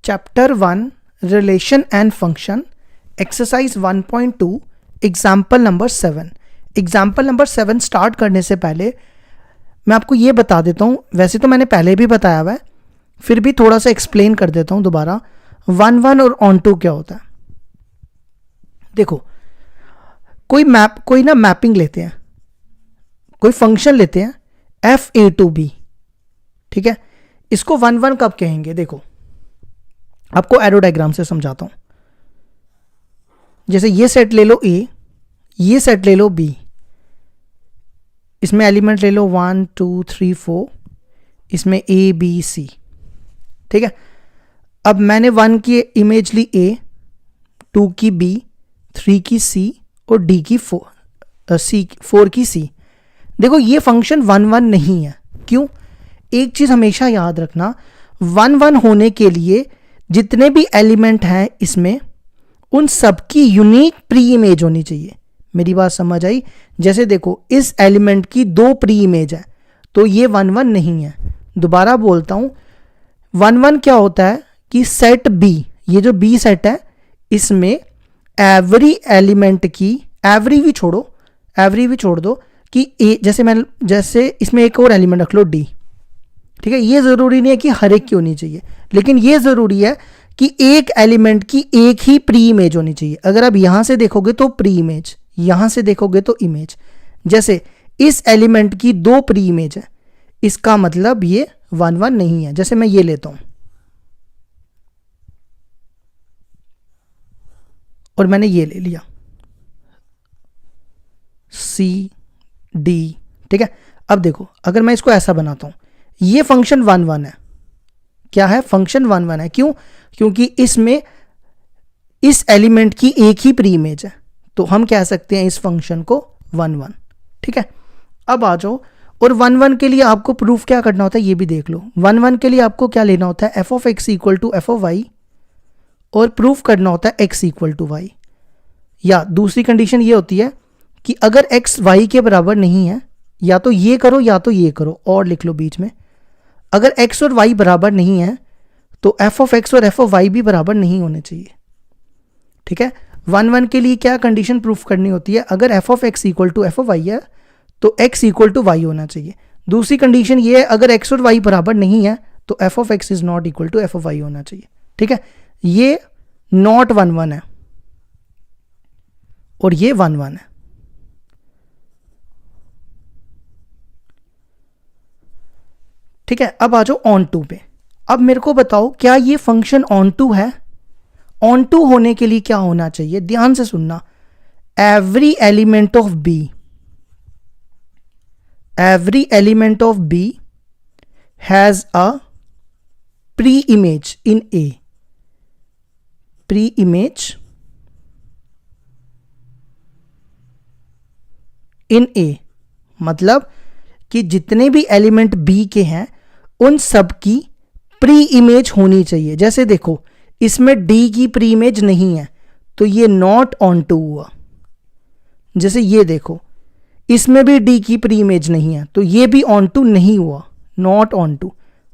Chapter 1 relation and function exercise 1.2 example number 7। Example number 7 start करने से पहले मैं आपको ये बता देता हूँ, वैसे तो मैंने पहले भी बताया हुआ है, फिर भी थोड़ा सा एक्सप्लेन कर देता हूँ दोबारा। 1 और ऑन टू क्या होता है। देखो, कोई ना मैपिंग लेते हैं, कोई फंक्शन लेते हैं f(a) to b, ठीक है। इसको 1 कब कहेंगे, देखो आपको एरो डायग्राम से समझाता हूं। जैसे ये सेट ले लो a, ये सेट ले लो b, इसमें एलिमेंट ले लो 1 2 3 4, इसमें a b c, ठीक है। अब मैंने 1 की इमेज ली a, 2 की b, 3 की c और d की 4 की c। देखो ये फंक्शन 1 नहीं है। क्यों? एक चीज हमेशा याद रखना, 1 होने के लिए जितने भी एलिमेंट हैं इसमें, उन सबकी यूनिक प्री इमेज होनी चाहिए। मेरी बात समझ आई? जैसे देखो, इस एलिमेंट की 2 प्री इमेज है, तो ये 1 नहीं है। दोबारा बोलता हूं, 1 क्या होता है कि सेट बी, ये जो बी सेट है, इसमें एवरी एलिमेंट की, एवरी भी छोड़ दो कि ए, जैसे इसमें एक और एलिमेंट रख लो डी, ठीक है। ये जरूरी नहीं है कि हर एक की होनी चाहिए, लेकिन ये जरूरी है कि एक एलिमेंट की एक ही प्री इमेज होनी चाहिए। अगर आप यहां से देखोगे तो प्री इमेज, यहां से देखोगे तो इमेज। जैसे इस एलिमेंट की 2 प्री इमेज है, इसका मतलब ये 1 नहीं है। जैसे मैं ये लेता हूं और मैंने ये ले लिया सी डी, ठीक है। अब देखो, अगर मैं इसको ऐसा बनाता हूं, ये फंक्शन 1 है। क्या है? फंक्शन 1 है। क्यों? क्योंकि इसमें इस एलिमेंट की एक ही प्री इमेज है, तो हम कह सकते हैं इस फंक्शन को 1, ठीक है। अब आ जाओ, और 1 के लिए आपको प्रूफ क्या करना होता है ये भी देख लो। 1 के लिए आपको क्या लेना होता है, f(x) = f(y), और प्रूफ करना होता है x = y। या दूसरी कंडीशन ये होती है कि अगर x y के बराबर नहीं है, या तो ये करो या तो ये करो, और लिख लो बीच में। अगर x और y बराबर नहीं है तो f(x) और f(y) भी बराबर नहीं होने चाहिए, ठीक है। 1 के लिए क्या कंडीशन प्रूफ करनी होती है, अगर f(x) = f(y) है तो x = y होना चाहिए। दूसरी कंडीशन ये है, अगर x और y बराबर नहीं है तो f(x) ≠ f(y) होना चाहिए, ठीक है। ये नॉट 1 है और ये 1 है, ठीक है। अब आ जाओ ऑन टू पे। अब मेरे को बताओ, क्या ये फंक्शन ऑन टू है? ऑन टू होने के लिए क्या होना चाहिए, ध्यान से सुनना। Every element of B has a pre image in A. Pre image in A मतलब कि जितने भी एलिमेंट बी के हैं उन सब की प्री इमेज होनी चाहिए। जैसे देखो, इसमें डी की प्री इमेज नहीं है तो ये नॉट ऑन टू हुआ। जैसे ये देखो, इसमें भी डी की प्री इमेज नहीं है तो ये भी ऑन टू नहीं हुआ, नॉट ऑन टू।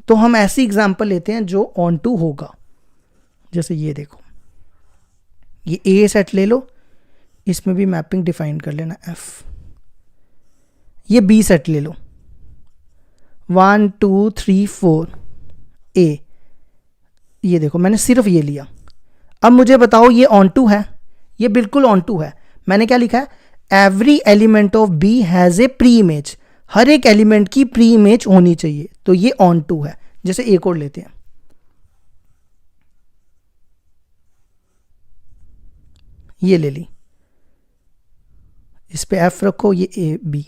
तो हम ऐसी एग्जांपल लेते हैं जो ऑन टू होगा। जैसे ये देखो, ये ए सेट ले लो, इसमें भी मैपिंग डिफाइन कर लेना एफ। ये बी सेट ले लो, 1 2 3 4 ए। ये देखो, मैंने सिर्फ ये लिया। अब मुझे बताओ ये ऑन टू है? ये बिल्कुल ऑन टू है। मैंने क्या लिखा है, every element of B has a preimage. हर एक एलिमेंट की प्री इमेज होनी चाहिए, तो ये ऑन टू है। जैसे एक और लेते हैं, ये ले ली, इस पे एफ रखो, ये ए बी।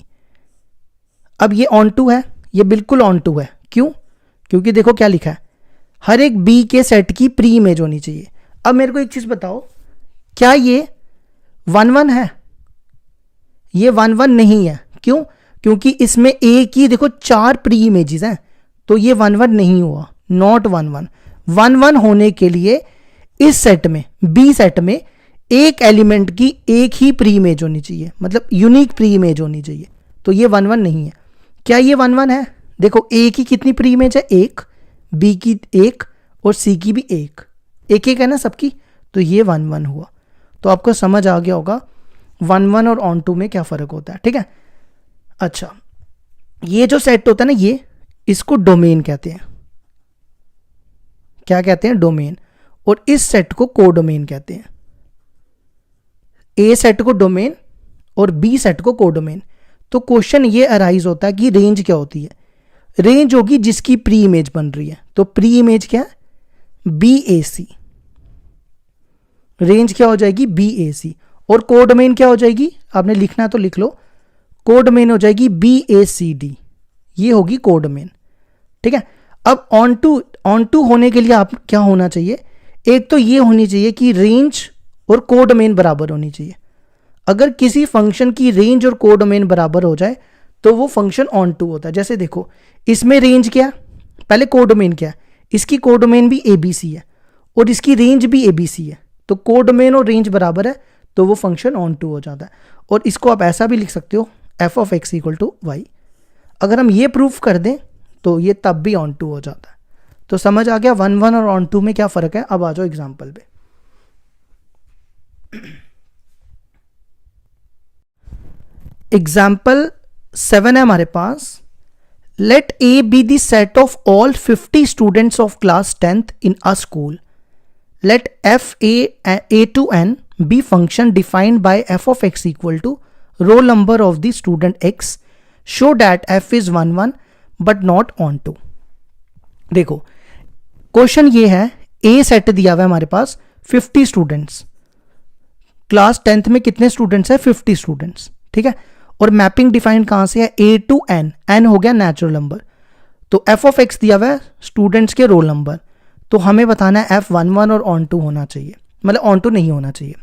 अब ये ऑन टू है, ये बिल्कुल ऑन टू है। क्यों? क्योंकि देखो क्या लिखा है, हर एक बी के सेट की प्री इमेज होनी चाहिए। अब मेरे को एक चीज बताओ, क्या ये 1 है? ये 1 नहीं है। क्यों? क्योंकि इसमें ए की देखो 4 प्री इमेजेस हैं, तो ये 1 नहीं हुआ, नॉट 1। 1 होने के लिए इस सेट में, बी सेट में, एक एलिमेंट की एक ही प्री इमेज होनी चाहिए, मतलब यूनिक प्री इमेज होनी चाहिए, तो ये 1 नहीं है। क्या ये 1 है? देखो, ए की कितनी प्री इमेज है, 1, बी की 1 और सी की भी 1, एक एक है ना सबकी, तो ये 1 1 हुआ। तो आपको समझ आ गया होगा 1 1 और ऑन टू में क्या फ़र्क होता है, ठीक है। अच्छा, ये जो सेट होता है ना, ये इसको डोमेन कहते हैं। क्या कहते हैं? डोमेन। और इस सेट को कोडोमेन कहते हैं। ए सेट को डोमेन और बी सेट को कोडोमेन। तो क्वेश्चन ये अराइज होता है कि रेंज क्या होती है? रेंज होगी जिसकी प्री इमेज बन रही है। तो प्री इमेज क्या है? BAC। रेंज क्या हो जाएगी? BAC। और कोडोमेन क्या हो जाएगी? आपने लिखना है तो लिख लो, कोडोमेन हो जाएगी BACD। ये होगी कोडोमेन, ठीक है। अब ऑन टू होने के लिए आप क्या होना चाहिए? एक तो ये होनी चाहिए कि रेंज और कोडोमेन बराबर होनी चाहिए। अगर किसी फंक्शन की रेंज और कोडोमेन बराबर हो जाए तो वो फंक्शन ऑन टू होता है। जैसे देखो, इसमें रेंज क्या है, पहले कोडोमेन क्या है? इसकी कोडोमेन भी ABC है और इसकी रेंज भी ABC है। तो कोडोमेन और रेंज बराबर है तो वो फंक्शन ऑन टू हो जाता है। और इसको आप ऐसा भी लिख सकते हो f(x) = y। अगर हम ये प्रूफ कर दें तो ये तब भी ऑन टू हो जाता है। तो समझ आ गया 1 1 और ऑन टू में क्या फ़र्क है। अब आ जाओ एग्जाम्पल पे। एग्जाम्पल 7 है हमारे पास। Let A be the set of all 50 students of class 10th in a school. Let A to N be function defined by f(x) = roll number of the student X. Show that f is 1 1 but not on to। देखो, question ये है, A set दिया हुआ है हमारे पास 50 students. Class 10th में कितने students है? 50 स्टूडेंट्स, ठीक है। और मैपिंग डिफाइन कहां से है? A to N। N हो गया नेचुरल नंबर। तो f(x) दिया हुआ है स्टूडेंट्स के रोल नंबर। तो हमें बताना है f 1 1 और ऑन टू होना चाहिए, मतलब ऑन टू नहीं होना चाहिए।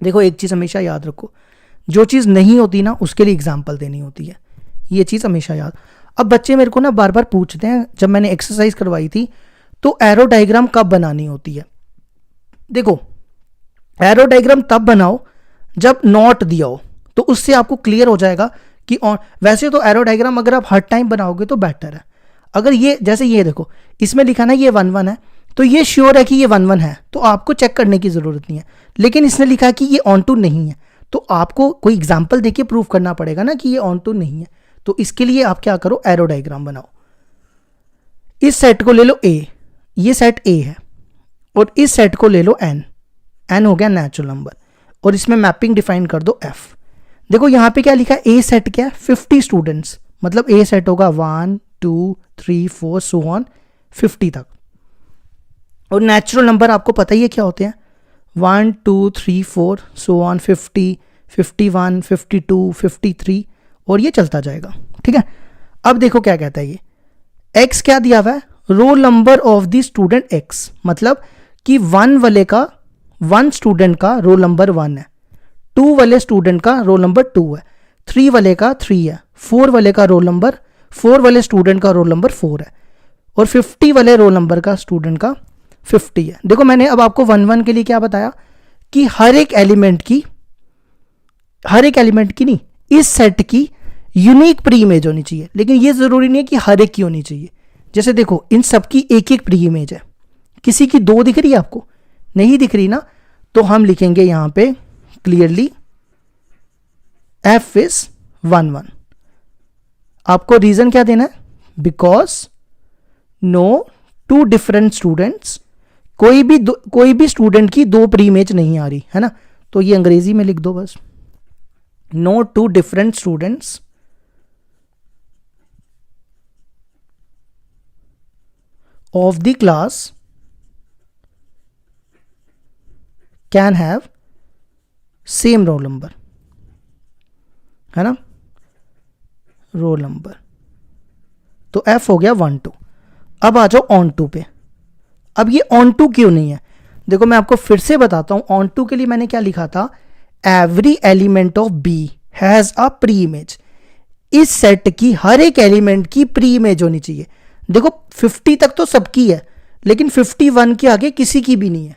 देखो, एक चीज़ हमेशा याद रखो, जो चीज़ नहीं होती ना उसके लिए एग्जाम्पल देनी होती है। ये चीज़ हमेशा याद। अब बच्चे मेरे को ना बार बार पूछते हैं, जब मैंने एक्सरसाइज करवाई थी तो एरो डायग्राम कब बनानी होती है? देखो, एरो डायग्राम तब बनाओ जब नॉट दिया हो, तो उससे आपको क्लियर हो जाएगा कि वैसे तो एरो डायग्राम अगर आप हर टाइम बनाओगे तो बेटर है। अगर ये, जैसे ये देखो, इसमें लिखा ना ये 1 1 है, तो ये श्योर है कि ये 1 1 है, तो आपको चेक करने की ज़रूरत नहीं है। लेकिन इसने लिखा कि ये ऑन टू नहीं है, तो आपको कोई एग्जाम्पल देके प्रूव करना पड़ेगा ना कि ये ऑन टू नहीं है। तो इसके लिए आप क्या करो, एरो डायग्राम बनाओ। इस सेट को ले लो A, ये सेट A है, और इस सेट को ले लो N। N हो गया नेचुरल नंबर, और इसमें मैपिंग डिफाइन कर दो F। देखो यहाँ पे क्या लिखा है? A सेट क्या है? 50 स्टूडेंट्स, मतलब A सेट होगा 1 2 3 4 so on 50 तक। और नेचुरल नंबर आपको पता ही है क्या होते हैं? 1 2 3 4 so on 50 51 52 53, और ये चलता जाएगा, ठीक है। अब देखो क्या कहता है ये, X क्या दिया हुआ है? Roll number of the student X, मतलब कि 1 वाले का, 1 स्टूडेंट का रोल नंबर 1 है, 2 वाले स्टूडेंट का रोल नंबर 2 है, 3 वाले का 3 है, 4 वाले का रोल नंबर, 4 वाले स्टूडेंट का रोल नंबर 4 है, और 50 वाले रोल नंबर का स्टूडेंट का 50 है। देखो, मैंने अब आपको 1 1 के लिए क्या बताया कि हर एक एलिमेंट की नहीं, इस सेट की यूनिक प्री इमेज होनी चाहिए। लेकिन ये जरूरी नहीं है कि हर एक की होनी चाहिए। जैसे देखो, इन सब की एक एक प्री इमेज है, किसी की 2 दिख रही है, आपको नहीं दिख रही ना, तो हम लिखेंगे यहां पे क्लियरली f is 1 1। आपको रीजन क्या देना है? बिकॉज नो 2 डिफरेंट स्टूडेंट्स, कोई भी स्टूडेंट की 2 प्री इमेज नहीं आ रही है ना, तो ये अंग्रेजी में लिख दो बस, no 2 different students of the class can have same roll number, है ना, रोल नंबर। तो F हो गया 1 2। अब आ जाओ ऑन टू पे। अब ये ऑन टू क्यों नहीं है? देखो, मैं आपको फिर से बताता हूं, ऑन टू के लिए मैंने क्या लिखा था? Every element of B has a pre image. इस सेट की हर एक एलिमेंट की प्री इमेज होनी चाहिए। देखो, 50 तक तो सबकी है, लेकिन 51 के आगे किसी की भी नहीं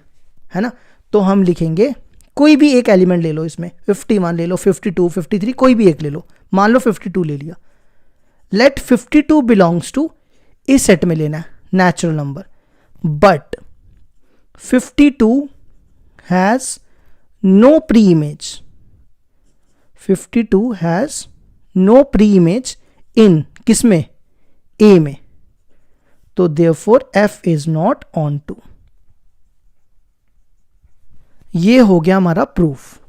है ना। तो हम लिखेंगे कोई भी एक एलिमेंट ले लो, इसमें 51 ले लो, 52 53, कोई भी एक ले लो। मान लो 52 ले लिया, लेट 52 बिलोंग्स टू, इस सेट में लेना है natural number, but 52 has no pre image, 52 has no pre image in किसमें, ए में, तो therefore F is not onto. ये हो गया हमारा प्रूफ।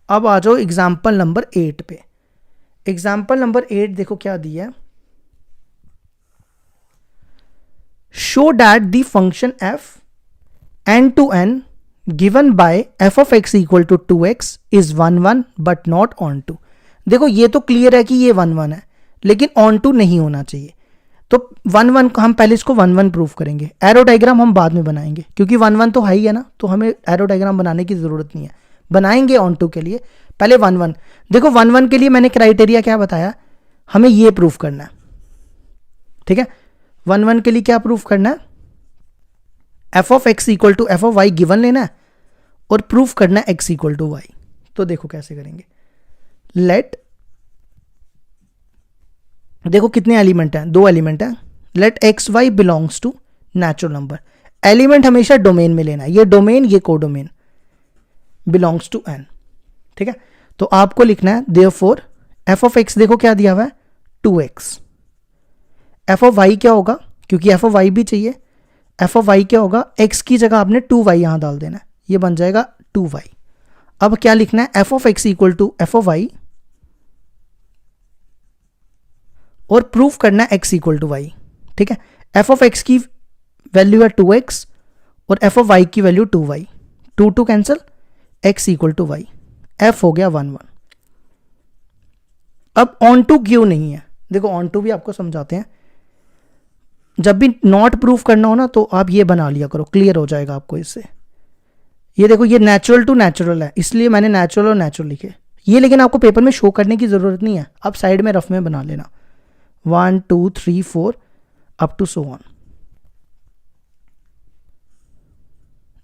अब आ जाओ एग्जाम्पल नंबर 8 पे। एग्जाम्पल नंबर 8 देखो क्या दिया है, show that the function F N to N given by F of x equal to 2x is 1 1 but not onto. देखो ये तो क्लियर है कि ये 1 1 है, लेकिन ऑन टू नहीं होना चाहिए। तो 1 1 हम पहले इसको 1 1 प्रूफ करेंगे, एरो डायग्राम हम बाद में बनाएंगे, क्योंकि 1 1 तो है ही है ना, तो हमें एरो डायग्राम बनाने की जरूरत नहीं है, बनाएंगे ऑन टू के लिए। पहले 1 1 देखो, 1 1 के लिए मैंने क्राइटेरिया क्या बताया, हमें ये प्रूफ करना है, ठीक है। 1 1 के लिए क्या प्रूफ करना है, F of x equal to F of Y given लेना है और प्रूफ करना है एक्स इक्वल टू वाई। तो देखो कैसे करेंगे, लेट, देखो कितने एलिमेंट हैं, 2 एलिमेंट हैं। Let X Y belongs to natural number, element हमेशा डोमेन में लेना है, ये डोमेन ये कोडोमेन, बिलोंग्स टू एन, ठीक है। तो आपको लिखना है देयरफॉर एफ ऑफ एक्स, देखो क्या दिया हुआ है 2x, एफ ऑफ वाई क्या होगा, क्योंकि एफ ऑफ वाई भी चाहिए, एफ ऑफ वाई क्या होगा, x की जगह आपने 2y यहां डाल देना है, ये बन जाएगा 2y। अब क्या लिखना है, F of x equal to F of Y और प्रूफ करना है x इक्वल टू वाई, ठीक है। एफ ऑफ एक्स की वैल्यू है 2x और एफ ऑफ वाई की value 2y, 2 2 cancel, x equal to Y, F हो गया 1 1। अब ऑन टू क्यों नहीं है, देखो ऑन टू भी आपको समझाते हैं। जब भी नॉट प्रूफ करना हो ना, तो आप ये बना लिया करो, क्लियर हो जाएगा आपको इससे। ये देखो ये नेचुरल टू नेचुरल है, इसलिए मैंने नेचुरल और नेचुरल लिखे ये, लेकिन आपको पेपर में शो करने की जरूरत नहीं है, आप साइड में रफ में बना लेना, 1 2 3 4 up to so on,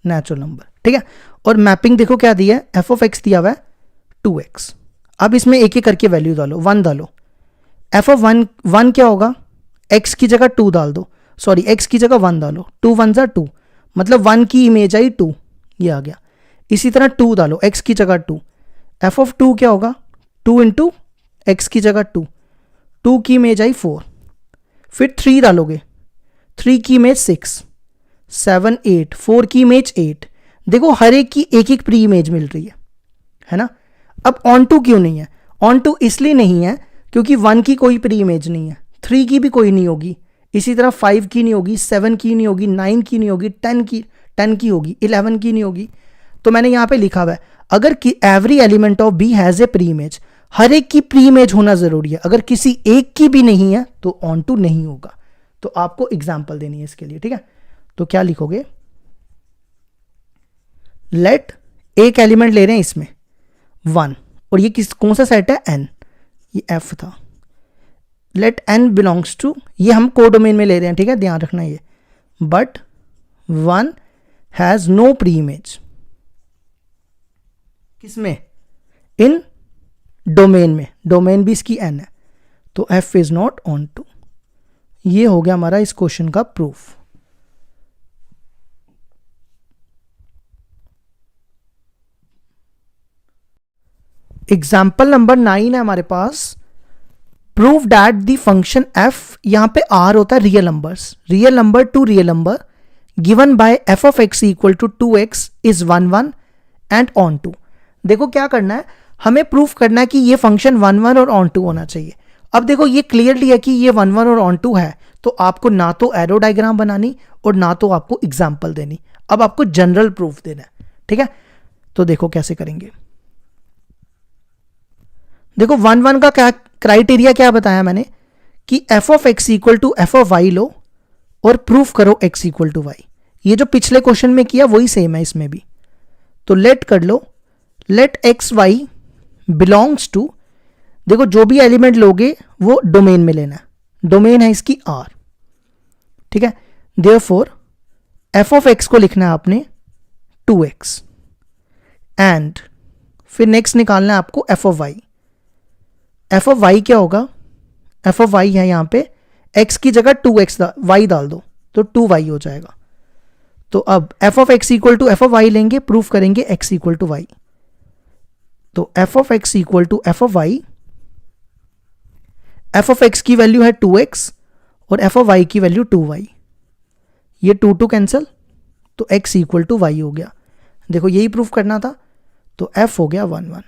natural number, ठीक है। और मैपिंग देखो क्या दिया है, एफ ऑफ एक्स दिया हुआ है 2x। अब इसमें एक एक करके वैल्यू डालो, 1 डालो, एफ ऑफ 1 क्या होगा, x की जगह 2 डाल दो, सॉरी x की जगह 1 डालो, 2 1 जा 2, मतलब 1 की इमेज आई 2, ये आ गया। इसी तरह 2 डालो, x की जगह 2, एफ ऑफ 2 क्या होगा, 2 इंटू एक्स की जगह 2, 2 की इमेज आई 4, फिर 3 डालोगे, 3 की इमेज 6, 7 8, 4 की इमेज 8। देखो हर एक की एक एक प्री इमेज मिल रही है ना। अब ऑन टू क्यों नहीं है, ऑन टू इसलिए नहीं है क्योंकि 1 की कोई प्री इमेज नहीं है, 3 की भी कोई नहीं होगी, इसी तरह 5 की नहीं होगी, 7 की नहीं होगी, 9 की नहीं होगी, 10 की होगी, 11 की नहीं होगी। तो मैंने यहाँ पे लिखा हुआ है अगर every element of B has a preimage, हर एक की प्री इमेज होना जरूरी है, अगर किसी एक की भी नहीं है तो ऑन टू नहीं होगा। तो आपको एग्जाम्पल देनी है इसके लिए, ठीक है। तो क्या लिखोगे, लेट, एक एलिमेंट ले रहे हैं इसमें 1, और ये कौन सा सेट है, n, ये f था। लेट n बिलोंग्स टू, ये हम कोडोमेन में ले रहे हैं, ठीक है, ध्यान रखना ये, but 1 has no pre image, किसमें, इन डोमेन में, डोमेन भी इसकी n है, तो f is not onto. ये हो गया हमारा इस क्वेश्चन का प्रूफ। एग्जाम्पल नंबर 9 है हमारे पास, prove that the function f, यहां पे r होता है real numbers, real number to real number given by f of x equal to 2x is 1 1 and onto. देखो क्या करना है, हमें प्रूफ करना है कि ये फंक्शन 1 1 और ऑन टू होना चाहिए। अब देखो ये क्लियरली है कि ये 1 1 और ऑन टू है, तो आपको ना तो एरो डायग्राम बनानी और ना तो आपको एग्जाम्पल देनी, अब आपको जनरल प्रूफ देना है, ठीक है। तो देखो कैसे करेंगे, देखो 1 1 का क्या क्राइटेरिया क्या बताया मैंने कि F of x equal to F of Y लो और प्रूफ करो एक्स इक्वल टू वाई। ये जो पिछले क्वेश्चन में किया वही सेम है इसमें भी। तो लेट कर लो, let X Y belongs to, देखो जो भी एलिमेंट लोगे वो डोमेन में लेना है, डोमेन है इसकी आर, ठीक है। देयरफॉर एफ ऑफ एक्स को लिखना है आपने 2x एंड फिर नेक्स्ट निकालना है आपको F of Y. F of Y क्या होगा, एफ ऑफ वाई है यहाँ पे x की जगह 2x वाई डाल दो, तो 2y हो जाएगा। तो अब f of x equal to F of y लेंगे, प्रूफ करेंगे x इक्वल टू वाई। तो f of x equal to F of Y, F of x की वैल्यू है 2x और एफ ऑफ वाई की वैल्यू 2y। ये 2 cancel, तो x equal to Y हो गया। देखो यही प्रूफ करना था, तो f हो गया 1 1।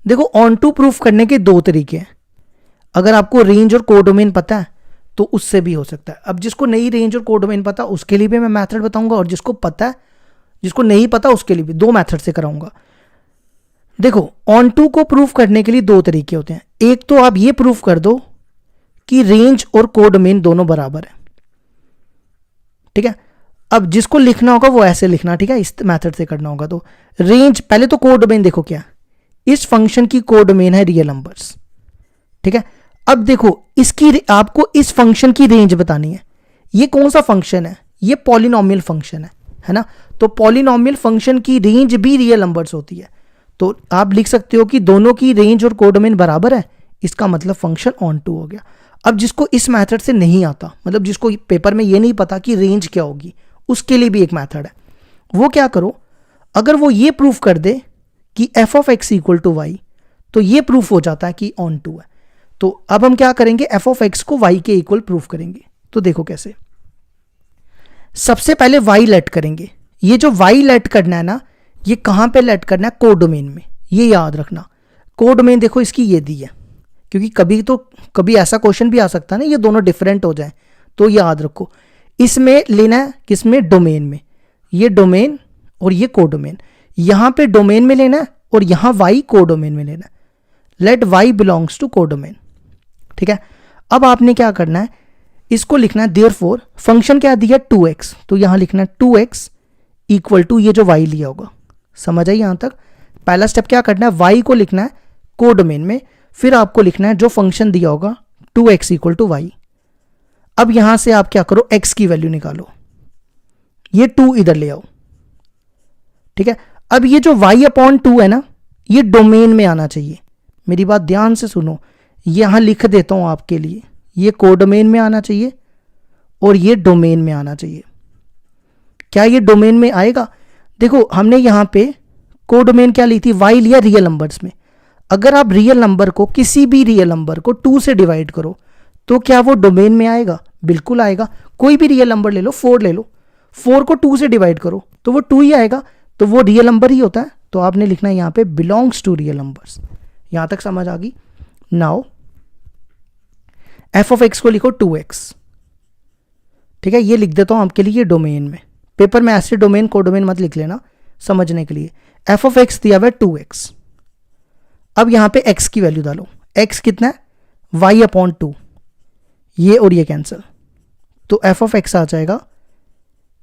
देखो ऑन टू प्रूफ करने के दो तरीके हैं। अगर आपको रेंज और कोडोमेन पता है तो उससे भी हो सकता है। अब जिसको नहीं रेंज और कोडोमेन पता उसके लिए भी मैं मेथड बताऊंगा, और जिसको पता है, जिसको नहीं पता उसके लिए भी दो मेथड से कराऊंगा। देखो ऑन टू को प्रूफ करने के लिए दो तरीके होते हैं। एक तो आप ये प्रूफ कर दो कि रेंज और कोडोमेन दोनों बराबर है, ठीक है। अब जिसको लिखना होगा वो ऐसे लिखना, ठीक है, इस मेथड से करना होगा। तो रेंज, पहले तो कोडोमेन देखो क्या, इस फंक्शन की कोडोमेन है रियल नंबर्स, ठीक है। अब देखो इसकी, आपको इस फंक्शन की रेंज बतानी है। ये कौन सा फंक्शन है, ये पॉलिनोमियल फंक्शन है ना। तो पॉलिनोमियल फंक्शन की रेंज भी रियल नंबर्स होती है। तो आप लिख सकते हो कि दोनों की रेंज और कोडोमेन बराबर है, इसका मतलब फंक्शन ऑन टू हो गया। अब जिसको इस मेथड से नहीं आता, मतलब जिसको पेपर में ये नहीं पता कि रेंज क्या होगी, उसके लिए भी एक मेथड है। वो क्या करो, अगर वो ये प्रूफ कर दे कि F of x equal to y, तो ये प्रूफ हो जाता है कि ऑन टू है। तो अब हम क्या करेंगे, एफ ऑफ एक्स को वाई के इक्वल प्रूफ करेंगे। तो देखो कैसे, सबसे पहले वाई लेट करेंगे। ये जो वाई लेट करना है ना, ये कहां पे लेट करना है, कोडोमेन में। ये याद रखना, कोडोमेन देखो इसकी ये दी है, क्योंकि कभी ऐसा क्वेश्चन भी आ सकता है ना, ये दोनों डिफरेंट हो जाए। तो याद रखो इसमें लेना है, किसमें, डोमेन में। ये डोमेन और ये कोडोमेन, यहां पे डोमेन में लेना है और यहां वाई कोडोमेन में लेना है। Let y belongs to codomain, ठीक है। अब आपने क्या करना है, इसको लिखना है देयरफॉर फंक्शन क्या दिया 2x, तो यहां लिखना है 2x इक्वल टू ये जो y लिया होगा। समझ आई यहां तक। पहला स्टेप क्या करना है, y को लिखना है कोडोमेन में, फिर आपको लिखना है जो फंक्शन दिया होगा 2x इक्वल टू वाई। अब यहां से आप क्या करो, x की वैल्यू निकालो, ये 2 इधर ले आओ, ठीक है। अब ये जो y अपॉन 2 है ना, ये डोमेन में आना चाहिए। मेरी बात ध्यान से सुनो, यहां लिख देता हूं आपके लिए, ये कोडोमेन में आना चाहिए और ये डोमेन में आना चाहिए। क्या ये डोमेन में आएगा? देखो हमने यहां पे कोडोमेन क्या ली थी, y लिया रियल नंबर्स में। अगर आप रियल नंबर को, किसी भी रियल नंबर को 2 से डिवाइड करो तो क्या वो डोमेन में आएगा? बिल्कुल आएगा। कोई भी रियल नंबर ले लो, 4 ले लो, 4 को 2 से डिवाइड करो तो वो 2 ही आएगा, तो वो रियल नंबर ही होता है। तो आपने लिखना है यहां पे बिलोंग्स टू रियल नंबर्स। यहां तक समझ आ गई। नाउ एफ ऑफ एक्स को लिखो 2x, ठीक है। ये लिख देता हूं आपके लिए, ये डोमेन में। पेपर में ऐसे डोमेन कोडोमेन मत लिख लेना, समझने के लिए। एफ ऑफ एक्स दिया हुआ है 2x। अब यहां पे x की वैल्यू डालो। x कितना है, y अपॉन 2, ये और ये कैंसिल, तो एफ ऑफ एक्स आ जाएगा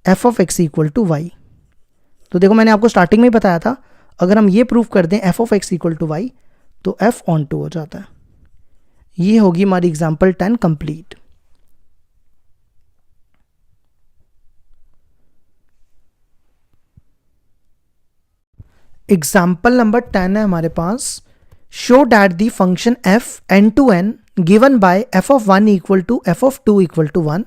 f of x equal to y. तो देखो मैंने आपको स्टार्टिंग में बताया था, अगर हम ये प्रूफ कर दें f of x equal to y, तो f ऑन टू हो जाता है। ये होगी हमारी एग्जाम्पल 10 कंप्लीट। एग्जाम्पल नंबर 10 है हमारे पास। Show that the function f n to n given by f of 1 equal to f of 2 equal to 1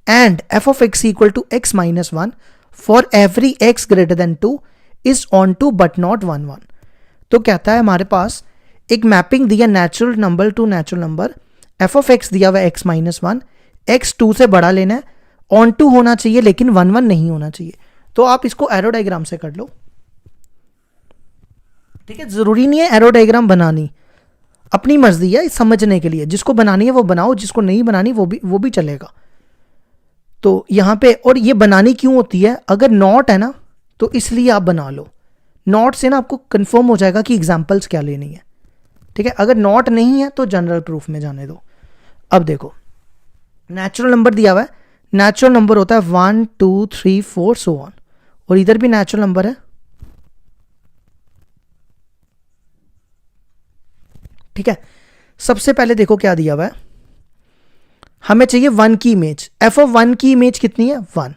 and f of x equal to x minus 1 for every x greater than 2 is onto but not 1 1। तो कहता है हमारे पास एक mapping दिया natural number two natural number, f of x दिया हुआ x minus 1, x 2 से बड़ा लेना है, ऑन टू होना चाहिए लेकिन 1 1 नहीं होना चाहिए। तो आप इसको एरो डायग्राम से कर लो, ठीक है। जरूरी नहीं है एरो डायग्राम बनानी, अपनी मर्जी है समझने के लिए। जिसको बनानी है वो बनाओ, जिसको नहीं बनानी वो भी चलेगा। तो यहां पे, और ये बनानी क्यों होती है, अगर नॉट है ना तो इसलिए आप बना लो। नॉट से ना आपको कंफर्म हो जाएगा कि एग्जांपल्स क्या लेनी है, ठीक है। अगर नॉट नहीं है तो जनरल प्रूफ में जाने दो। अब देखो नेचुरल नंबर दिया हुआ है, नेचुरल नंबर होता है 1 2 3 4 सो ऑन, और इधर भी नेचुरल नंबर है, ठीक है। सबसे पहले देखो क्या दिया हुआ है, हमें चाहिए 1 की इमेज। एफ ऑफ 1 की इमेज कितनी है, 1।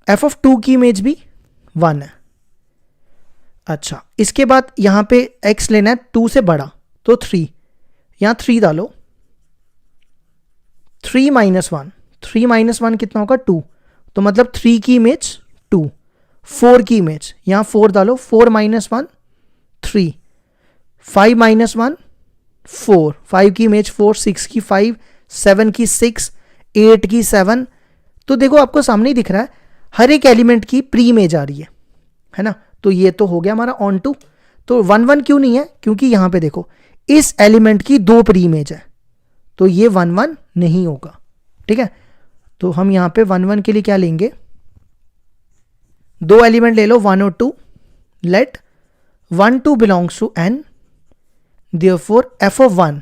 एफ ऑफ 2 की इमेज भी 1 है। अच्छा, इसके बाद यहां पे x लेना है 2 से बड़ा, तो 3, यहां 3 डालो, 3 माइनस 1, 3 माइनस 1 कितना होगा 2, तो मतलब 3 की इमेज 2, 4 की इमेज यहाँ 4 डालो, 4 माइनस 1 3, 5 माइनस 1 4, 5 की इमेज 4, 6 की 5, 7 की 6, 8 की 7। तो देखो आपको सामने ही दिख रहा है हर एक एलिमेंट की प्री इमेज आ रही है ना। तो ये तो हो गया हमारा ऑन टू। तो 1 1 क्यों नहीं है, क्योंकि यहां पे देखो इस एलिमेंट की 2 प्री इमेज है, तो ये 1 1 नहीं होगा। ठीक है, तो हम यहां पे 1 1 के लिए क्या लेंगे, 2 एलिमेंट ले लो 1 और 2, let 1 2 belongs to n, therefore f of 1,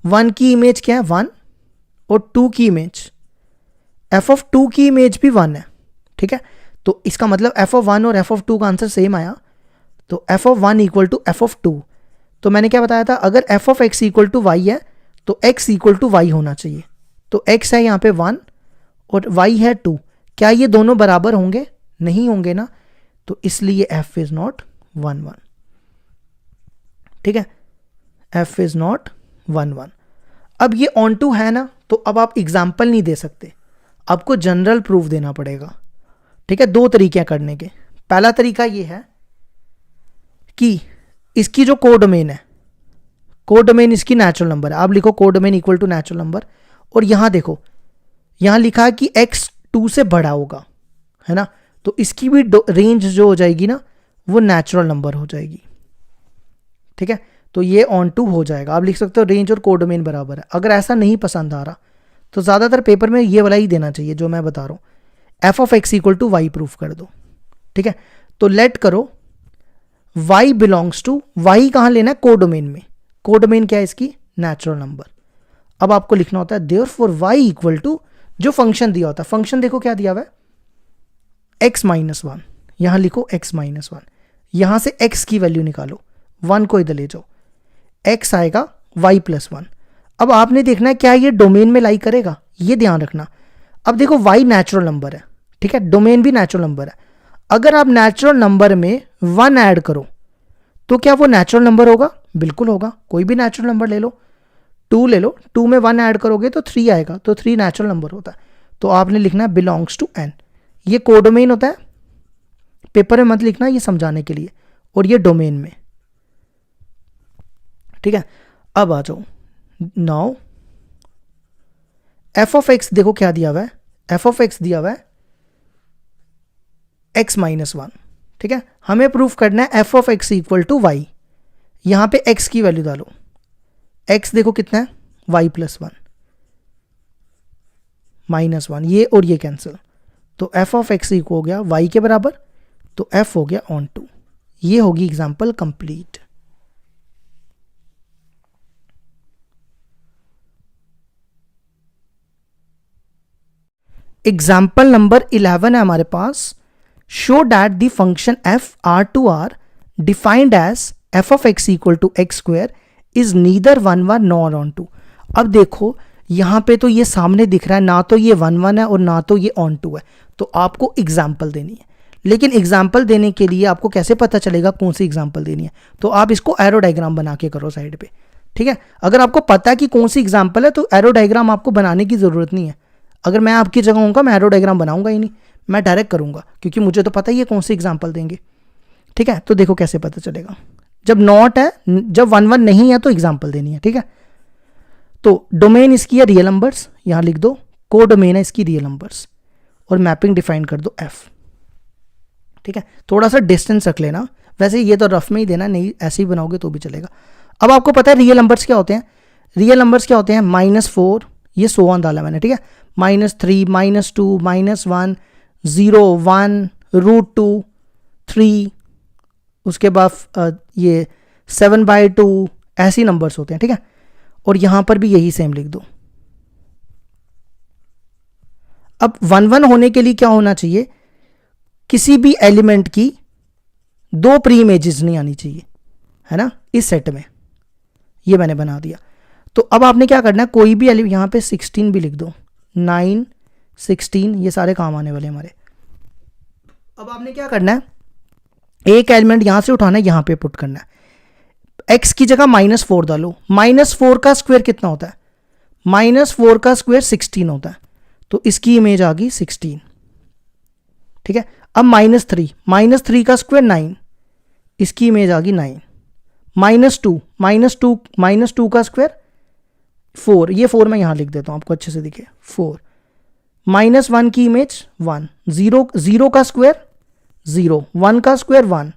1 की इमेज क्या है 1 और 2 की इमेज, f ऑफ 2 की इमेज भी 1 है। ठीक है, तो इसका मतलब f ऑफ 1 और f ऑफ 2 का आंसर सेम आया, तो f of 1 equal to f of 2। तो मैंने क्या बताया था, अगर f of x equal to y है तो x इक्वल टू y होना चाहिए। तो x है यहाँ पे 1 और y है 2, क्या ये दोनों बराबर होंगे, नहीं होंगे ना, तो इसलिए f इज नॉट 1 1। ठीक है, f इज नॉट 1 1। अब ये ऑन टू है ना, तो अब आप एग्जाम्पल नहीं दे सकते, आपको जनरल प्रूफ देना पड़ेगा। ठीक है, 2 तरीके हैं करने के। पहला तरीका ये है कि इसकी जो कोडोमेन है, कोडोमेन इसकी नेचुरल नंबर है, आप लिखो codomain equal to natural number, और यहां देखो यहां लिखा है कि x 2 से बड़ा होगा, है ना, तो इसकी भी रेंज जो हो जाएगी ना वो नेचुरल नंबर हो जाएगी। ठीक है, तो ये ऑन टू हो जाएगा। आप लिख सकते हो रेंज और कोडोमेन बराबर है। अगर ऐसा नहीं पसंद आ रहा तो ज़्यादातर पेपर में ये वाला ही देना चाहिए जो मैं बता रहा हूँ, f of x equal to y proof कर दो। ठीक है, तो लेट करो y बिलोंग्स टू, y कहाँ लेना है, कोडोमेन में। कोडोमेन क्या है इसकी, नेचुरल नंबर। अब आपको लिखना होता है देयरफॉर y इक्वल टू जो फंक्शन दिया होता है, फंक्शन देखो क्या दिया हुआ है x माइनस 1, यहां लिखो x माइनस 1, यहां से x की वैल्यू निकालो, 1 को इधर ले जाओ, x आएगा y प्लस 1। अब आपने देखना है क्या ये डोमेन में लाई करेगा, ये ध्यान रखना। अब देखो y नेचुरल नंबर है, ठीक है, डोमेन भी नेचुरल नंबर है। अगर आप नेचुरल नंबर में 1 ऐड करो तो क्या वो नेचुरल नंबर होगा, बिल्कुल होगा। कोई भी नेचुरल नंबर ले लो, 2 ले लो, 2 में 1 ऐड करोगे तो 3 आएगा, तो 3 नेचुरल नंबर होता है। तो आपने लिखना है बिलोंग्स टू n, ये कोडोमेन होता है, पेपर में मत लिखना, ये समझाने के लिए, और ये डोमेन में। ठीक है, अब आ जाओ, नाउ एफ ऑफ एक्स देखो क्या दिया हुआ है, एफ ऑफ एक्स दिया हुआ है x माइनस 1। ठीक है, हमें प्रूफ करना है F of x equal to y. यहां पे x की वैल्यू डालो, x देखो कितना है y प्लस 1 माइनस 1, ये और ये कैंसिल, तो एफ ऑफ एक्स हो गया y के बराबर, तो f हो गया ऑन टू। ये होगी एग्जांपल कंप्लीट। एग्जाम्पल नंबर 11 है हमारे पास, show that the function F R to R defined as F of x equal to X square is neither 1 1 nor onto. अब देखो यहां पे तो ये सामने दिख रहा है, ना तो ये 1 1 है और ना तो ये ऑन टू है, तो आपको एग्जाम्पल देनी है। लेकिन एग्जाम्पल देने के लिए आपको कैसे पता चलेगा कौन सी एग्जाम्पल देनी है, तो आप इसको एरो डायग्राम बना के करो साइड पे। ठीक है, अगर आपको पता है कि कौन सी एग्जाम्पल है तो एरो डायग्राम आपको बनाने की जरूरत नहीं है। अगर मैं आपकी जगह होऊंगा मैं एरो डायग्राम बनाऊंगा ही नहीं, मैं डायरेक्ट करूंगा, क्योंकि मुझे तो पता ही है कौन सी एग्जाम्पल देंगे। ठीक है, तो देखो कैसे पता चलेगा, जब नॉट है, जब 1 1 नहीं है तो एग्जाम्पल देनी है। ठीक है, तो डोमेन इसकी है रियल नंबर्स, यहां लिख दो, को डोमेन है इसकी रियल नंबर्स, और मैपिंग डिफाइन कर दो एफ। ठीक है, थोड़ा सा डिस्टेंस रख लेना, वैसे ये तो रफ में ही देना, नहीं ऐसे ही बनाओगे तो भी चलेगा। अब आपको पता है रियल नंबर्स क्या होते हैं, रियल नंबर्स क्या होते हैं, -4, ये 100 डाला मैंने। ठीक है, -3, -2, -1, 0, 1, √2, 3, उसके बाद ये 7/2, ऐसी नंबर्स होते हैं। ठीक है, और यहां पर भी यही सेम लिख दो। अब 1 1 होने के लिए क्या होना चाहिए, किसी भी एलिमेंट की 2 प्री इमेजेस नहीं आनी चाहिए, है ना, इस सेट में। ये मैंने बना दिया। तो अब आपने क्या करना है, कोई भी एलिमेंट, यहां पे 16 भी लिख दो, 9, 16, ये सारे काम आने वाले हमारे। अब आपने क्या करना है, एक एलिमेंट यहां से उठाना है, यहां पे पुट करना है, x की जगह -4 डालो। -4 का स्क्वायर कितना होता है, -4 का स्क्वायर 16 होता है, तो इसकी इमेज आ गई 16। ठीक है, अब -3 का स्क्वायर 9, इसकी इमेज आ गई 9। -2 का स्क्वायर 4, ये 4 मैं यहां लिख देता हूं आपको अच्छे से दिखे, 4। -1 की इमेज 1, 0 का स्क्वायर 0, 1 का स्क्वायर 1,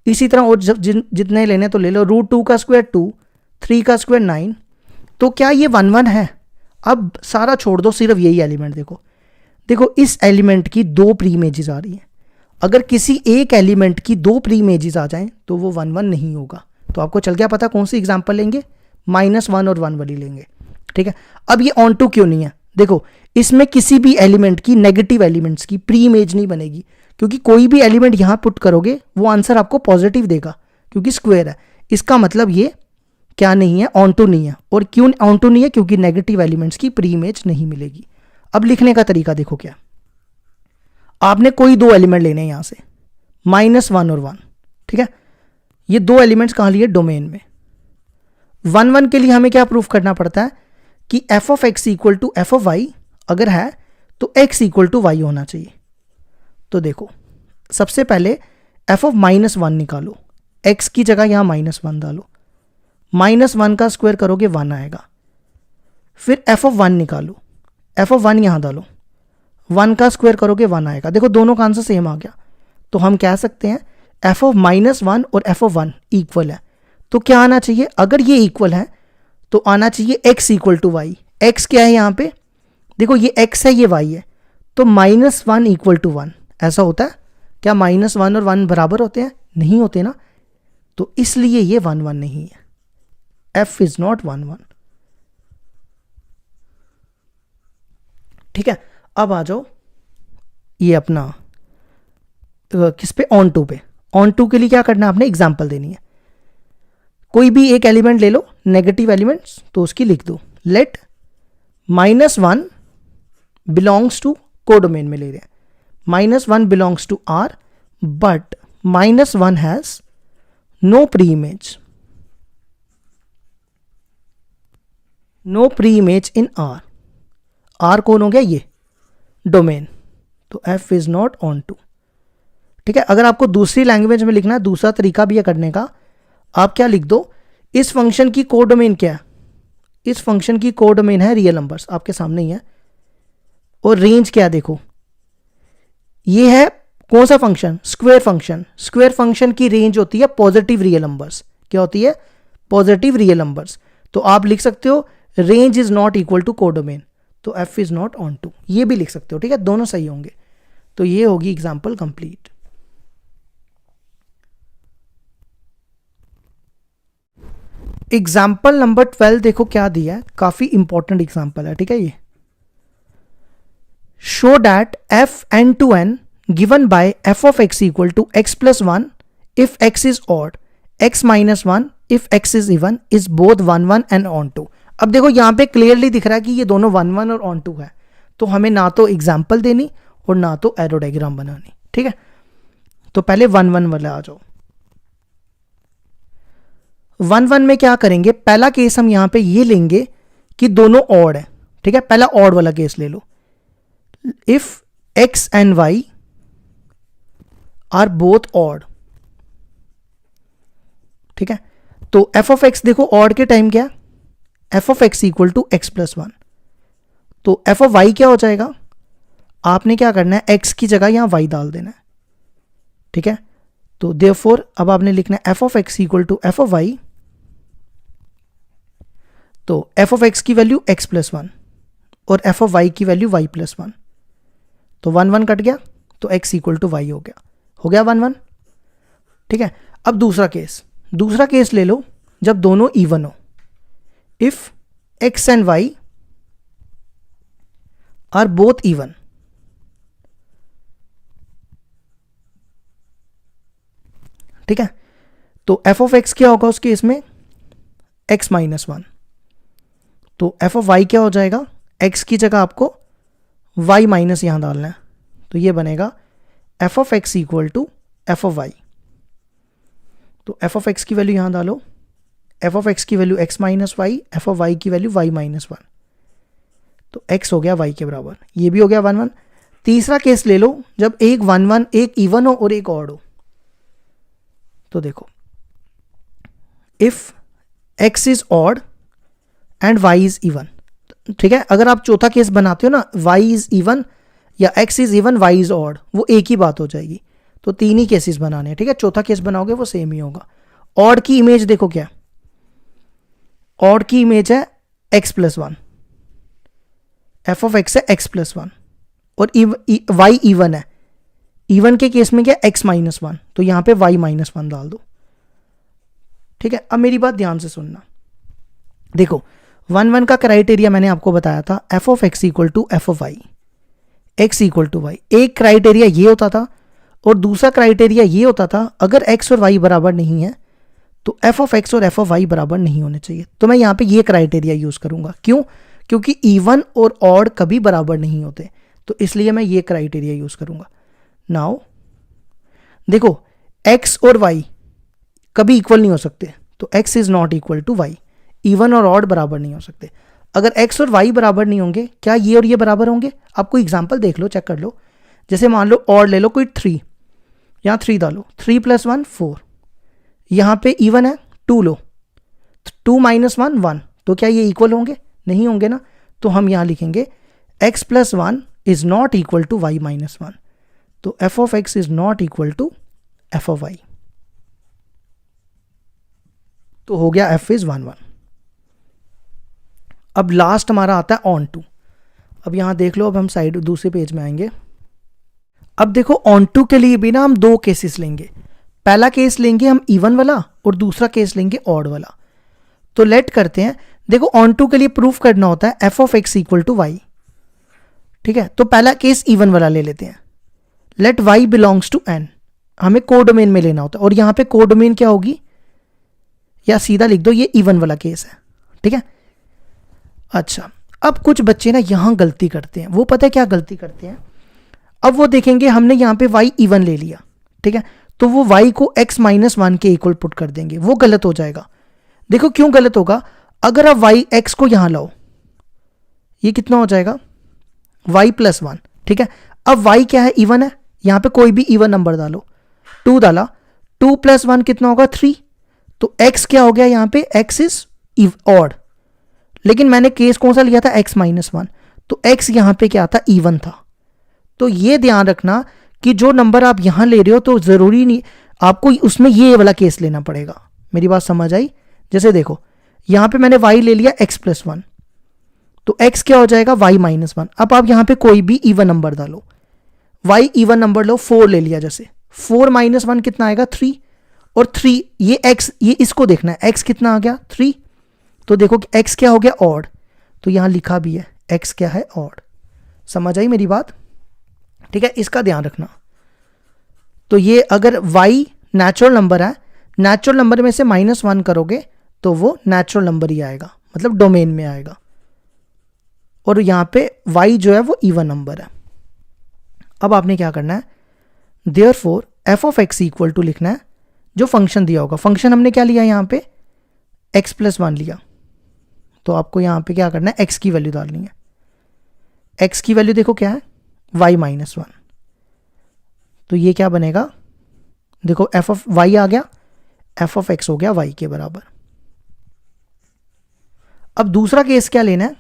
इसी तरह और जितने लेने तो ले लो। √2 का स्क्वायर 2, 3 का स्क्वायर 9। तो क्या ये 1 1 है? अब सारा छोड़ दो, सिर्फ यही एलिमेंट देखो। देखो इस एलिमेंट की 2 प्री इमेजेस आ रही हैं। अगर किसी एक एलिमेंट की 2 प्री इमेजेस आ जाएं तो वो 1 1 नहीं होगा। तो आपको चल गया पता कौन सी एग्जांपल लेंगे, -1 और 1 वाली लेंगे। ठीक है, अब ये ऑन टू क्यों नहीं है? देखो इसमें किसी भी एलिमेंट की, नेगेटिव एलिमेंट्स की प्री इमेज नहीं बनेगी, क्योंकि कोई भी एलिमेंट यहां पुट करोगे वो आंसर आपको पॉजिटिव देगा, क्योंकि स्क्वायर है। इसका मतलब ये क्या नहीं है, ऑन टू नहीं है। और क्यों ऑन टू नहीं है? क्योंकि नेगेटिव एलिमेंट्स की प्री इमेज नहीं मिलेगी। अब लिखने का तरीका देखो क्या, आपने कोई 2 एलिमेंट लेने हैं यहां से, -1 और 1। ठीक है, ये 2 एलिमेंट्स कहां लिए? डोमेन में। 1 1 के लिए हमें क्या प्रूफ करना पड़ता है कि f(x) = f(y) अगर है तो x = y होना चाहिए। तो देखो सबसे पहले f(-1) निकालो, x की जगह यहां -1 डालो, -1 का स्क्वायर करोगे 1 आएगा। फिर f(1) निकालो, f(1) यहां डालो, 1 का स्क्वायर करोगे 1 आएगा। देखो दोनों का आंसर सेम आ गया। तो हम कह सकते हैं f(-1) और f(1) इक्वल है। तो क्या आना चाहिए? अगर ये इक्वल है तो आना चाहिए x = y। x क्या है यहां पे? देखो ये x है, ये y है, तो -1 = 1। ऐसा होता है क्या? -1 और 1 बराबर होते हैं? नहीं होते ना। तो इसलिए ये 1 1 नहीं है, f इज नॉट 1 1। ठीक है, अब आ जाओ ये अपना किस पे? ऑन टू पे। ऑन टू के लिए क्या करना है आपने? एग्जाम्पल देनी है। कोई भी एक एलिमेंट ले लो, नेगेटिव एलिमेंट्स, तो उसकी लिख दो लेट -1 बिलोंग्स टू, कोडोमेन में ले रहे हैं, -1 belongs to R but -1 has no pre image, no pre image in R। R कौन हो गया? ये डोमेन। तो f is not onto. ठीक है, अगर आपको दूसरी लैंग्वेज में लिखना है, दूसरा तरीका भी है करने का, आप क्या लिख दो, इस फंक्शन की कोडोमेन क्या है? इस फंक्शन की कोडोमेन है रियल नंबर्स, आपके सामने ही है। और रेंज क्या? देखो ये है कौन सा function? Square function. Square function की रेंज होती है पॉजिटिव रियल नंबर्स। क्या होती है? Positive real numbers. तो आप लिख सकते हो range is not equal to codomain, तो f is not onto, ये भी लिख सकते हो। ठीक है, दोनों सही होंगे। तो ये होगी एग्जाम्पल कंप्लीट। एग्जाम्पल नंबर 12 देखो क्या दिया है, काफी इंपॉर्टेंट एग्जाम्पल है। ठीक है, ये show that f(n to n) given by f(x) = x + 1 if x is odd, x - 1 if x is even is both 1 1 and on to। अब देखो यहां पे क्लियरली दिख रहा है कि ये दोनों 1 1 और ऑन टू है। तो हमें ना तो एग्जाम्पल देनी और ना तो एरो डायग्राम बनानी। ठीक है, तो पहले 1 1 वाले आ जाओ। 1 1 में क्या करेंगे? पहला केस हम यहां पे ये लेंगे कि दोनों ऑड है। ठीक है, पहला ऑड वाला केस ले लो। If x and y are both odd. ठीक है, तो f(x) देखो ऑड के टाइम क्या? f(x) = x + 1। तो f(y) क्या हो जाएगा? आपने क्या करना है? x की जगह यहां y डाल देना है। ठीक है, तो देयरफॉर अब आपने लिखना है f(x) = f(y), तो f(x) की वैल्यू x + 1 और f(y) की वैल्यू y + 1। तो 1 1 कट गया, तो x = y हो गया। हो गया 1 1। ठीक है, अब दूसरा केस ले लो जब दोनों इवन हो। If x and y are both even. ठीक है, तो f(x) क्या होगा उस केस में? x - 1। तो f(y) क्या हो जाएगा? x की जगह आपको y माइनस यहां डालना है, तो ये बनेगा f(x) = f(y). तो f(x) की वैल्यू यहां डालो, f(x) की वैल्यू x - y, f(y) की वैल्यू y - 1। तो x हो गया y के बराबर, ये भी हो गया 1 1। तीसरा केस ले लो जब एक 1 1 एक इवन हो और एक ऑड हो। तो देखो if x is odd and y is even, ठीक है, अगर आप चौथा केस बनाते हो ना y इज इवन या x is even y is odd, वो एक ही बात हो जाएगी। तो तीन ही केसेस बनाने हैं, ठीक है, चौथा केस बनाओगे वो सेम ही होगा। ऑड की इमेज देखो क्या, ऑड की इमेज है x plus 1, F of x है x प्लस 1, और y इवन है, इवन के केस में क्या x माइनस 1, तो यहां पे y माइनस 1 डाल दो, ठीक है। अब मेरी बात ध्यान से सुनना, देखो 1 1 का क्राइटेरिया मैंने आपको बताया था f of x equal to F of y, x equal to y. एक क्राइटेरिया ये होता था और दूसरा क्राइटेरिया ये होता था अगर x और y बराबर नहीं है तो एफ ऑफ एक्स और एफ ऑफ वाई बराबर नहीं होने चाहिए। तो मैं यहाँ पे ये क्राइटेरिया यूज करूंगा, क्यों? क्योंकि इवन और ऑड कभी बराबर नहीं होते, तो इसलिए मैं ये क्राइटेरिया यूज करूंगा। नाउ देखो x और y कभी इक्वल नहीं हो सकते, तो x is not equal to y, even और ऑड बराबर नहीं हो सकते। अगर x और y बराबर नहीं होंगे, क्या ये और ये बराबर होंगे? आप कोई एग्जांपल देख लो, चेक कर लो। जैसे मान लो ऑड ले लो, कोई 3, यहाँ 3 डालो, 3 प्लस 1 4, यहाँ पे इवन है 2 लो, 2 माइनस 1 1, तो क्या ये इक्वल होंगे? नहीं होंगे ना। तो हम यहाँ लिखेंगे x plus 1 is not equal to y minus 1, तो f of x is not equal to F of y. तो हो गया f इज 1 1। अब लास्ट हमारा आता है ऑन टू। अब यहां देख लो, अब हम साइड दूसरे पेज में आएंगे। अब देखो ऑन टू के लिए भी ना हम दो केसेस लेंगे, पहला केस लेंगे हम इवन वाला और दूसरा केस लेंगे ऑड वाला। तो लेट करते हैं, देखो ऑन टू के लिए प्रूफ करना होता है F of x equal to Y, ठीक है। तो पहला केस इवन वाला ले लेते हैं, let y belongs to n, हमें कोडोमेन में लेना होता है, और यहां पे कोडोमेन क्या होगी, या सीधा लिख दो ये इवन वाला केस है, ठीक है। अच्छा, अब कुछ बच्चे ना यहां गलती करते हैं, वो पता है क्या गलती करते हैं? अब वो देखेंगे हमने यहां पे y इवन ले लिया, ठीक है, तो वो y को x माइनस 1 के इक्वल पुट कर देंगे, वो गलत हो जाएगा। देखो क्यों गलत होगा, अगर आप y x को यहां लाओ, ये कितना हो जाएगा y प्लस 1, ठीक है। अब y क्या है, इवन है, यहां पे कोई भी इवन नंबर डालो, 2 डाला, 2 प्लस 1 कितना होगा 3, तो x क्या हो गया यहां पे, x इज ऑड, लेकिन मैंने केस कौन सा लिया था, x माइनस 1, तो x यहां पे क्या था, इवन था। तो ये ध्यान रखना कि जो नंबर आप यहां ले रहे हो तो जरूरी नहीं आपको उसमें ये वाला केस लेना पड़ेगा। मेरी बात समझ आई? जैसे देखो यहां पे मैंने y ले लिया x प्लस 1, तो x क्या हो जाएगा, y माइनस 1। अब आप यहां पे कोई भी इवन नंबर डालो, y इवन नंबर लो, 4 ले लिया, जैसे 4 माइनस 1 कितना आएगा 3, और 3 ये x, ये इसको देखना है x कितना आ गया 3, तो देखो कि x क्या हो गया ऑड, तो यहां लिखा भी है x क्या है ऑड। समझ आई मेरी बात? ठीक है, इसका ध्यान रखना। तो ये अगर y नेचुरल नंबर है, नेचुरल नंबर में से -1 करोगे तो वो नेचुरल नंबर ही आएगा, मतलब डोमेन में आएगा, और यहां पे y जो है वो इवन नंबर है। अब आपने क्या करना है, therefore f of x equal to लिखना है जो फंक्शन दिया होगा। फंक्शन हमने क्या लिया यहां पे, x प्लस 1 लिया, तो आपको यहां पे क्या करना है, x की वैल्यू डालनी है। x की वैल्यू देखो क्या है, y माइनस 1, तो ये क्या बनेगा, देखो एफ ऑफ वाई आ गया, एफ ऑफ एक्स हो गया y के बराबर। अब दूसरा केस क्या लेना है,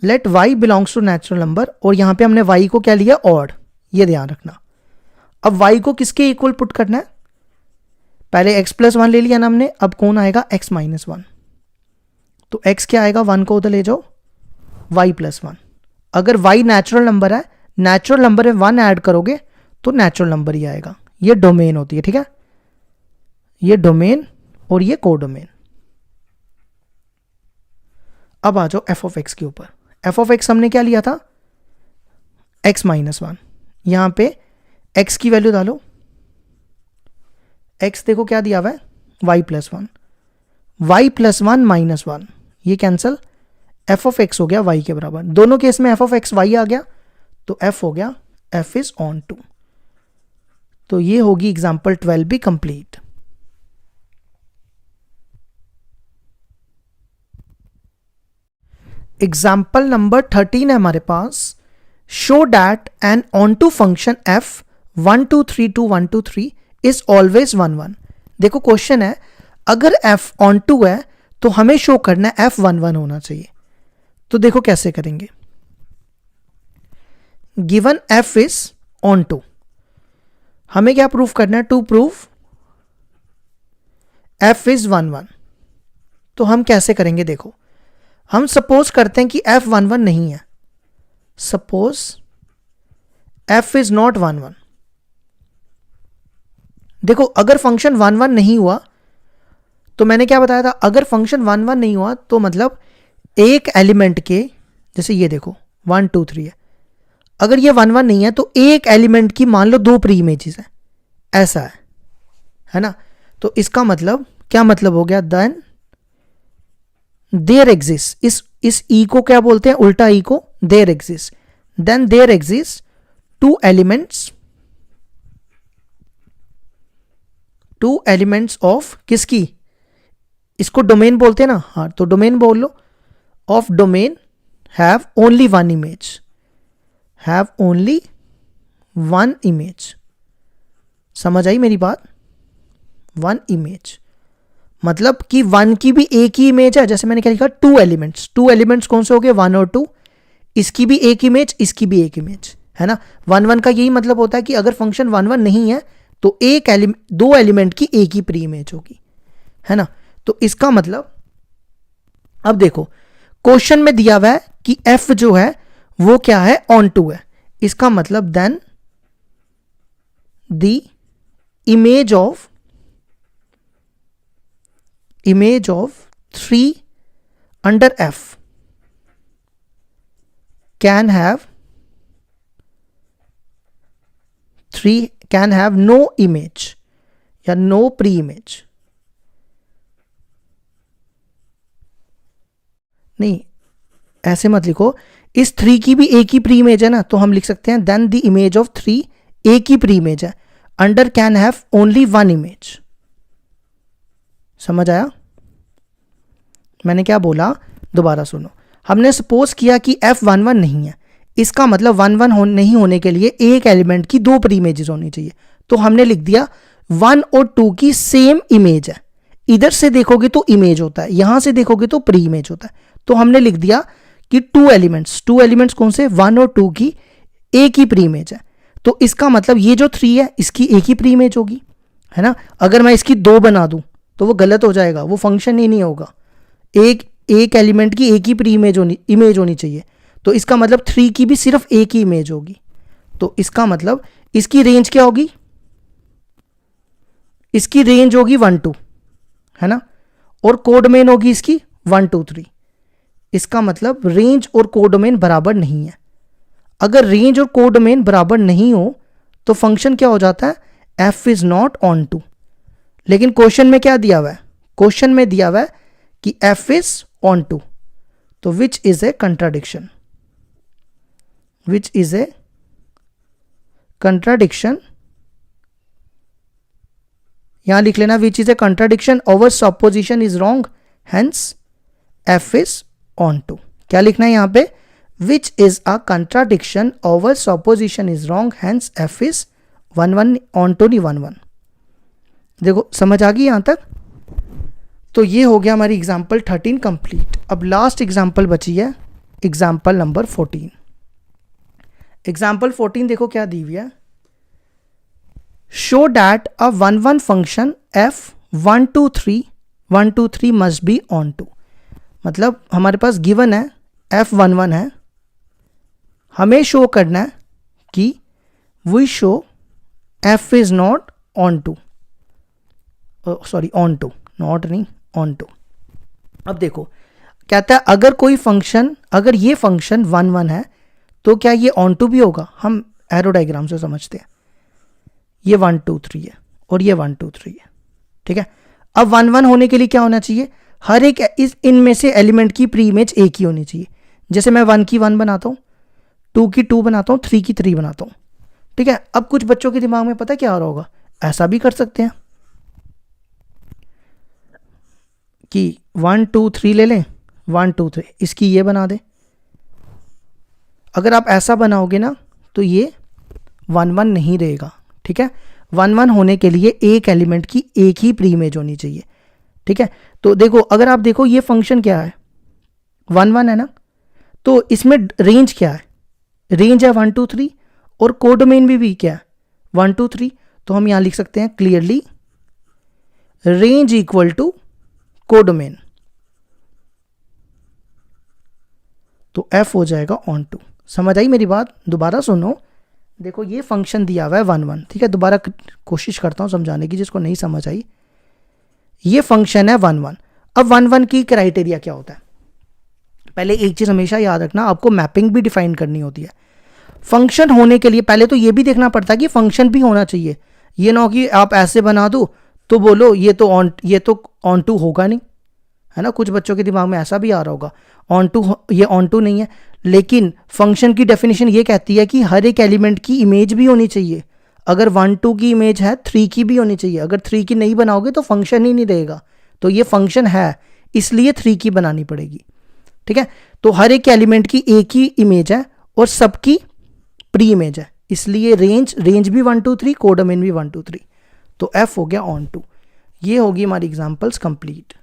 let y belongs to natural number, और यहां पे हमने y को क्या लिया ऑड, ये ध्यान रखना। अब y को किसके इक्वल पुट करना है, पहले x प्लस 1 ले लिया ना हमने, अब कौन आएगा x माइनस 1, तो x क्या आएगा, 1 को उधर ले जाओ, y प्लस 1। अगर y नेचुरल नंबर है, नेचुरल नंबर में 1 ऐड करोगे तो नेचुरल नंबर ही आएगा, ये डोमेन होती है, ठीक है, ये डोमेन और ये कोडोमेन। अब आ जाओ एफ ऑफ एक्स के ऊपर। एफ ऑफ एक्स हमने क्या लिया था, x माइनस 1, यहां पे x की वैल्यू डालो, x देखो क्या दिया हुआ है, y plus 1, y plus 1 minus 1, ये कैंसल, एफ ऑफ एक्स हो गया y के बराबर। दोनों केस में एफ ऑफ एक्स y आ गया, तो f हो गया f इज ऑन टू। तो ये होगी एग्जाम्पल 12 भी कंप्लीट। एग्जाम्पल नंबर 13 है हमारे पास। Show that an onto function F 1 2 3 2 1 2 3 is always 1 1। देखो क्वेश्चन है, अगर एफ ऑन टू है तो हमें शो करना है एफ 1 1 होना चाहिए। तो देखो कैसे करेंगे। Given f is onto, हमें क्या प्रूफ करना है? To proof f is 1 1। तो हम कैसे करेंगे? देखो, हम सपोज करते हैं कि एफ 1 1 नहीं है। Suppose F is not 1 1। देखो, अगर फंक्शन 1 1 नहीं हुआ तो मैंने क्या बताया था, अगर फंक्शन 1 1 नहीं हुआ तो मतलब एक एलिमेंट के, जैसे ये देखो 1 2 3 है, अगर ये 1 1 नहीं है तो एक एलिमेंट की मान लो 2 प्री इमेजेस है, ऐसा है ना। तो इसका मतलब क्या मतलब हो गया? देन देयर एग्जिस्ट, इस ई को क्या बोलते हैं? उल्टा ई को there exist. Then there exist two elements of किसकी? इसको डोमेन बोलते हैं ना, हाँ, तो डोमेन बोल लो। Of domain have only one image, have only one image. समझ आई मेरी बात? वन इमेज मतलब कि वन की भी एक ही इमेज है। जैसे मैंने क्या लिखा? टू एलिमेंट्स कौन से हो गए? 1 और 2। इसकी भी एक इमेज, इसकी भी एक इमेज, है ना। 1 1 का यही मतलब होता है कि अगर फंक्शन 1 1 नहीं है तो दो एलिमेंट की एक ही प्री इमेज होगी, है ना। तो इसका मतलब, अब देखो क्वेश्चन में दिया हुआ है कि एफ जो है वो क्या है? ऑन टू है। इसका मतलब then the image of 3 under f can have no image या no pre-image। नहीं, ऐसे मत लिखो। इस 3 की भी एक ही प्री इमेज है ना, तो हम लिख सकते हैं देन द इमेज ऑफ 3 एक ही प्री इमेज है, under can have only one image. समझ आया मैंने क्या बोला? दोबारा सुनो। हमने सपोज किया कि f 1 1 नहीं है, इसका मतलब 1 1 नहीं होने के लिए एक एलिमेंट की 2 प्री इमेजेस होनी चाहिए। तो हमने लिख दिया 1 और 2 की सेम इमेज है। इधर से देखोगे तो इमेज होता है, यहां से देखोगे तो प्री इमेज होता है। तो हमने लिख दिया कि टू एलिमेंट्स कौन से? 1 और 2 की एक ही प्री इमेज है। तो इसका मतलब ये जो 3 है इसकी एक ही प्री इमेज होगी, है ना। अगर मैं इसकी 2 बना दूं तो वो गलत हो जाएगा, वो फंक्शन ही नहीं होगा। एक एलिमेंट की एक ही प्री इमेज होनी चाहिए। तो इसका मतलब 3 की भी सिर्फ एक ही इमेज होगी। तो इसका मतलब इसकी रेंज क्या होगी? इसकी रेंज होगी 1 2, है ना, और कोडोमेन होगी इसकी 1 2 3। इसका मतलब रेंज और कोडोमेन बराबर नहीं है। अगर रेंज और कोडोमेन बराबर नहीं हो तो फंक्शन क्या हो जाता है? F is not onto. लेकिन क्वेश्चन में क्या दिया हुआ है? क्वेश्चन में दिया हुआ है कि एफ इज ऑन टू, तो विच इज ए कंट्राडिक्शन। यहां लिख लेना which is a contradiction, our supposition is wrong, hence f is onto. क्या लिखना है यहां पे? Which is a contradiction, our supposition is wrong, hence f is 1 1 onto नहीं 1 1। देखो समझ आ गई यहां तक? तो ये हो गया हमारी एग्जाम्पल 13 कंप्लीट। अब लास्ट एग्जाम्पल बची है, एग्जाम्पल नंबर 14। एग्जाम्पल 14 देखो क्या दी हुई है। Show that a 1 1 function f 1 2 3 must be onto. मतलब हमारे पास गिवन है f 1 1 है, हमें शो करना है कि we show f is not onto, sorry onto, not नहीं ऑन टू। अब देखो कहता है अगर कोई फंक्शन, अगर ये फंक्शन 1 1 है तो क्या ये ऑन टू भी होगा? हम एरो डायग्राम से समझते हैं। ये 1 2 3 है और ये 1 2 3 है, ठीक है। अब 1 1 होने के लिए क्या होना चाहिए? हर एक इनमें से एलिमेंट की प्री इमेज एक ही होनी चाहिए। जैसे मैं 1 की 1 बनाता हूँ, 2 की 2 बनाता हूँ, 3 की 3 बनाता हूँ, ठीक है। अब कुछ बच्चों के दिमाग में पता क्या आ रहा होगा? ऐसा भी कर सकते हैं कि 1 2 3 ले लें, 1 2 3 इसकी ये बना दे, अगर आप ऐसा बनाओगे ना तो ये 1 1 नहीं रहेगा, ठीक है। 1 1 होने के लिए एक एलिमेंट की एक ही प्री इमेज होनी चाहिए, ठीक है। तो देखो, अगर आप देखो ये फंक्शन क्या है, 1 1 है ना, तो इसमें रेंज क्या है, रेंज है 1 2 3 और कोडोमेन भी क्या है 1 2 3। तो हम यहां लिख सकते हैं clearly range equal to codomain, तो f हो जाएगा ऑन टू। समझ आई मेरी बात? दोबारा सुनो, देखो ये फंक्शन दिया हुआ है 1 1, ठीक है। दोबारा कोशिश करता हूं समझाने की जिसको नहीं समझ आई। ये फंक्शन है 1 1। अब 1 1 की क्राइटेरिया क्या होता है? पहले एक चीज हमेशा याद रखना, आपको मैपिंग भी डिफाइन करनी होती है। फंक्शन होने के लिए पहले तो ये भी देखना पड़ता है कि फंक्शन भी होना चाहिए। ये ना हो कि आप ऐसे बना दो तो बोलो ये तो ऑन टू होगा नहीं, है ना। कुछ बच्चों के दिमाग में ऐसा भी आ रहा होगा ये ऑन टू नहीं है, लेकिन फंक्शन की डेफिनेशन ये कहती है कि हर एक एलिमेंट की इमेज भी होनी चाहिए। अगर 1 2 की इमेज है 3 की भी होनी चाहिए। अगर 3 की नहीं बनाओगे तो फंक्शन ही नहीं रहेगा। तो ये फंक्शन है इसलिए 3 की बनानी पड़ेगी, ठीक है। तो हर एक एलिमेंट की एक ही इमेज है और सबकी प्री इमेज है, इसलिए रेंज भी 1 2 3, कोडोमेन भी 1 2 3। तो f हो गया ऑन टू। ये होगी हमारी एग्जांपल्स कंप्लीट।